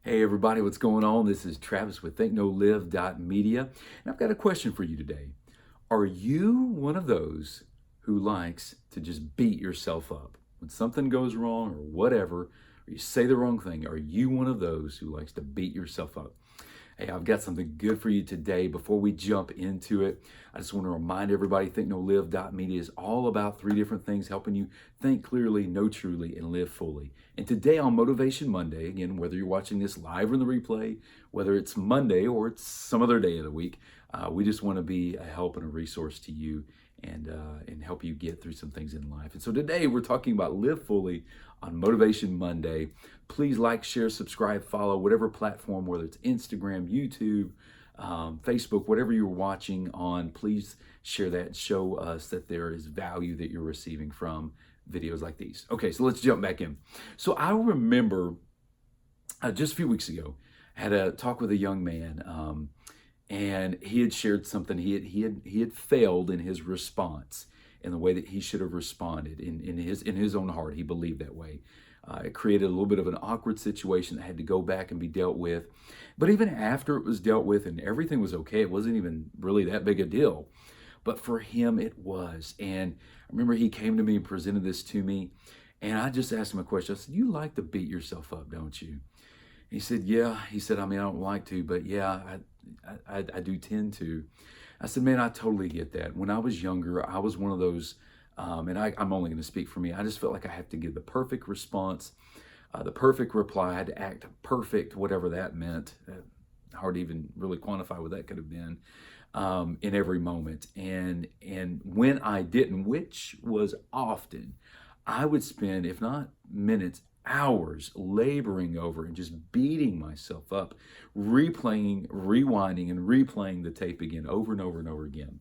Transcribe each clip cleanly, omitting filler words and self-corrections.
Hey everybody, what's going on? This is Travis with ThinkKnowLive.Media, and I've got a question for you today. Are you one of those who likes to just beat yourself up? When something goes wrong or whatever, or you say the wrong thing, are you one of those who likes to beat yourself up? Hey, I've got something good for you today. Before we jump into it, I just want to remind everybody ThinkKnowLive.Media is all about three different things helping you think clearly, know truly, and live fully. And today on Motivation Monday, again, whether you're watching this live or in the replay, whether it's Monday or it's some other day of the week, we just want to be a help and a resource to you and help you get through some things in life. And so today we're talking about Live Fully on Motivation Monday. Please like, share, subscribe, follow whatever platform, whether it's Instagram, YouTube, Facebook, whatever you're watching on. Please share that and show us that there is value that you're receiving from videos like these. Okay, so let's jump back in. So I remember just a few weeks ago, I had a talk with a young man. And he had shared something. He had failed in his response in the way that he should have responded in his own heart. He believed that way. It created a little bit of an awkward situation that had to go back and be dealt with. But even after it was dealt with and everything was okay, it wasn't even really that big a deal. But for him, it was. And I remember he came to me and presented this to me. And I just asked him a question. I said, "You like to beat yourself up, don't you?" He said, "Yeah." He said, "I mean, I don't like to, but yeah, I do tend to." I said, "Man, I totally get that. When I was younger, I was one of those, and I'm only going to speak for me. I just felt like I had to give the perfect response, the perfect reply. I had to act perfect, whatever that meant. Hard to even really quantify what that could have been in every moment. And when I didn't, which was often, I would spend, if not minutes, hours laboring over and just beating myself up, replaying, rewinding, and replaying the tape again over and over and over again.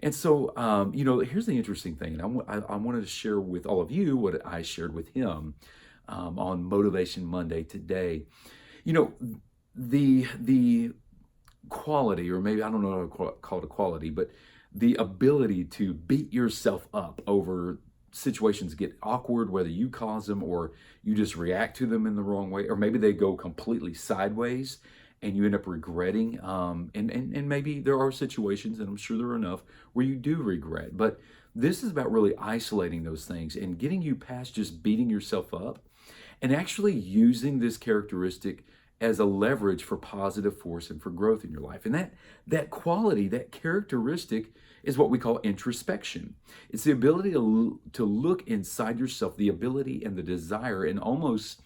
And so, here's the interesting thing, and I wanted to share with all of you what I shared with him on Motivation Monday today. You know, the quality, or maybe I don't know how to call it a quality, but the ability to beat yourself up over situations get awkward, whether you cause them or you just react to them in the wrong way, or maybe they go completely sideways and you end up regretting. And maybe there are situations, and I'm sure there are enough, where you do regret. But this is about really isolating those things and getting you past just beating yourself up and actually using this characteristic as a leverage for positive force and for growth in your life. And that quality, that characteristic is what we call introspection. It's the ability to look inside yourself, the ability and the desire, and almost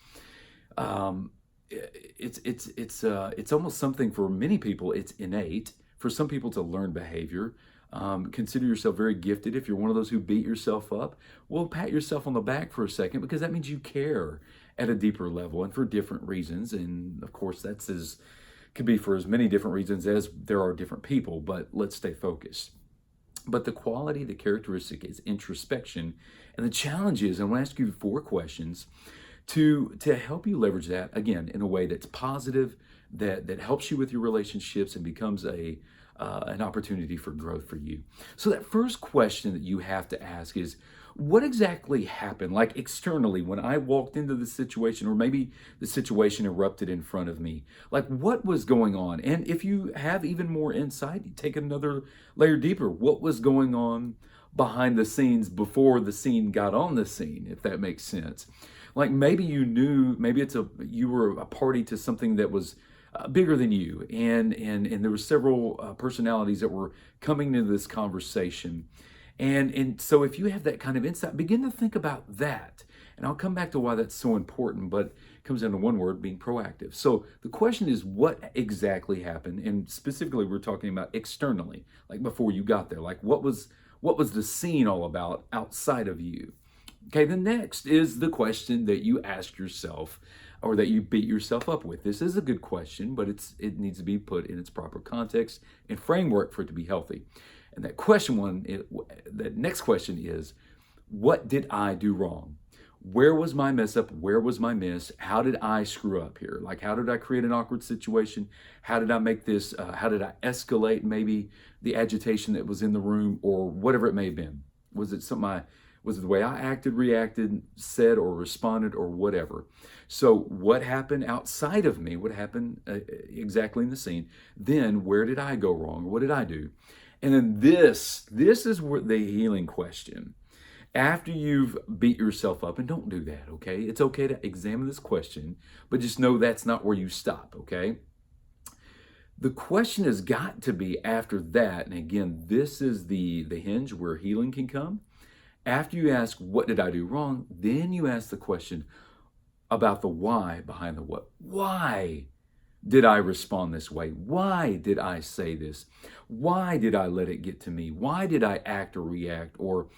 it's almost something for many people. It's innate. For some people, it's a learned behavior. Consider yourself very gifted. If you're one of those who beat yourself up, well, pat yourself on the back for a second, because that means you care at a deeper level and for different reasons. And of course, could be for as many different reasons as there are different people, but let's stay focused. But the quality, the characteristic is introspection. And the challenge is, I'm going to ask you 4 questions to help you leverage that, again, in a way that's positive, that helps you with your relationships and becomes an opportunity for growth for you. So that first question that you have to ask is, what exactly happened, like externally, when I walked into the situation, or maybe the situation erupted in front of me? Like, what was going on? And if you have even more insight, you take another layer deeper. What was going on behind the scenes before the scene got on the scene, if that makes sense? Like, maybe you were a party to something that was bigger than you, and there were several personalities that were coming into this conversation. And so if you have that kind of insight, begin to think about that. And I'll come back to why that's so important, but it comes down to one word: being proactive. So the question is, what exactly happened? And specifically, we're talking about externally, like before you got there. Like, what was the scene all about outside of you? Okay, the next is the question that you ask yourself, or that you beat yourself up with. This is a good question, but it needs to be put in its proper context and framework for it to be healthy. And that next question is, what did I do wrong? Where was my mess up? Where was my miss? How did I screw up here? Like, how did I create an awkward situation? How did I make this, how did I escalate maybe the agitation that was in the room, or whatever it may have been? Was Was it the way I acted, reacted, said, or responded, or whatever? So what happened outside of me? What happened exactly in the scene? Then where did I go wrong? What did I do? And then this is where the healing question. After you've beat yourself up, and don't do that, okay? It's okay to examine this question, but just know that's not where you stop, okay? The question has got to be after that, and again, this is the hinge where healing can come. After you ask, what did I do wrong? Then you ask the question about the why behind the what. Why did I respond this way? Why did I say this? Why did I let it get to me? Why did I act or react or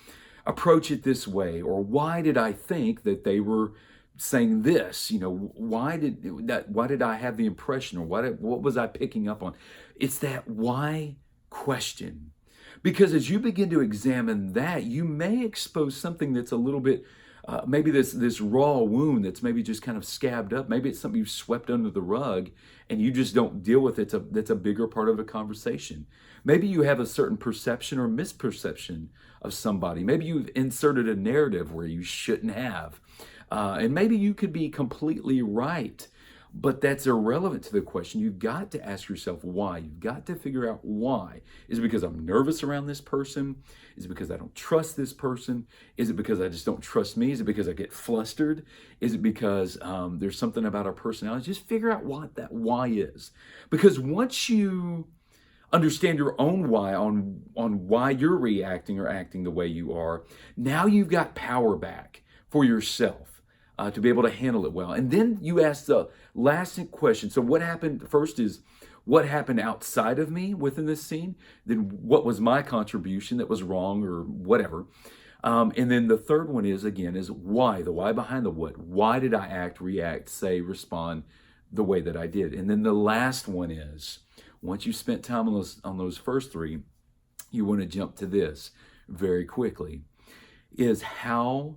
approach it this way? Or why did I think that they were saying this? Why did I have the impression, or what was I picking up on? It's that why question. Because as you begin to examine that, you may expose something that's a little bit, maybe this raw wound that's maybe just kind of scabbed up. Maybe it's something you've swept under the rug and you just don't deal with it. That's a bigger part of a conversation. Maybe you have a certain perception or misperception of somebody. Maybe you've inserted a narrative where you shouldn't have. And maybe you could be completely right, but that's irrelevant to the question. You've got to ask yourself why. You've got to figure out why. Is it because I'm nervous around this person? Is it because I don't trust this person? Is it because I just don't trust me? Is it because I get flustered? Is it because there's something about our personality? Just figure out what that why is. Because once you understand your own why on why you're reacting or acting the way you are, now you've got power back for yourself. To be able to handle it well. And then you ask the last question. So what happened first is what happened outside of me within this scene? Then what was my contribution that was wrong or whatever? And then the third one is why, the why behind the what. Why did I act, react, say, respond the way that I did? And then the last one is, once you spent time on those first three, you want to jump to this very quickly, is how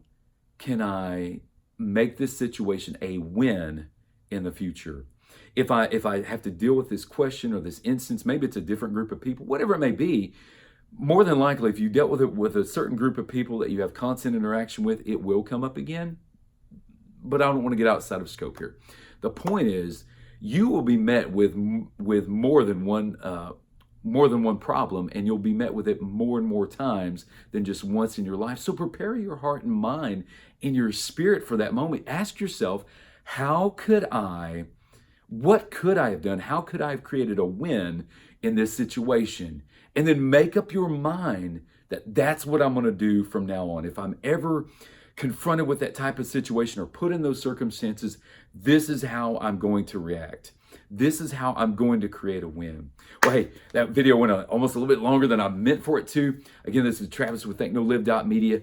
can I make this situation a win in the future? If I have to deal with this question or this instance, maybe it's a different group of people, whatever it may be, more than likely, if you dealt with it with a certain group of people that you have constant interaction with, it will come up again. But I don't want to get outside of scope here. The point is, you will be met with more than one problem, and you'll be met with it more and more times than just once in your life. So prepare your heart and mind and your spirit for that moment. Ask yourself, what could I have done? How could I have created a win in this situation? And then make up your mind that that's what I'm going to do from now on. If I'm ever confronted with that type of situation or put in those circumstances, this is how I'm going to react. This is how I'm going to create a win. Well, hey, that video went almost a little bit longer than I meant for it to. Again, this is Travis with ThinkKnowLive.Media.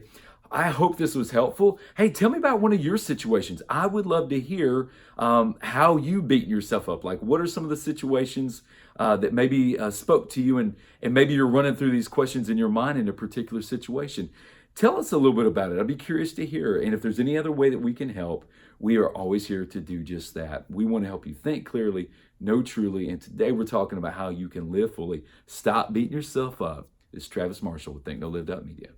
I hope this was helpful. Hey, tell me about one of your situations. I would love to hear how you beaten yourself up. Like, what are some of the situations that maybe spoke to you, and maybe you're running through these questions in your mind in a particular situation. Tell us a little bit about it. I'd be curious to hear. And if there's any other way that we can help, we are always here to do just that. We want to help you think clearly, know truly. And today we're talking about how you can live fully. Stop beating yourself up. It's Travis Marshall with ThinkKnowLive.Media.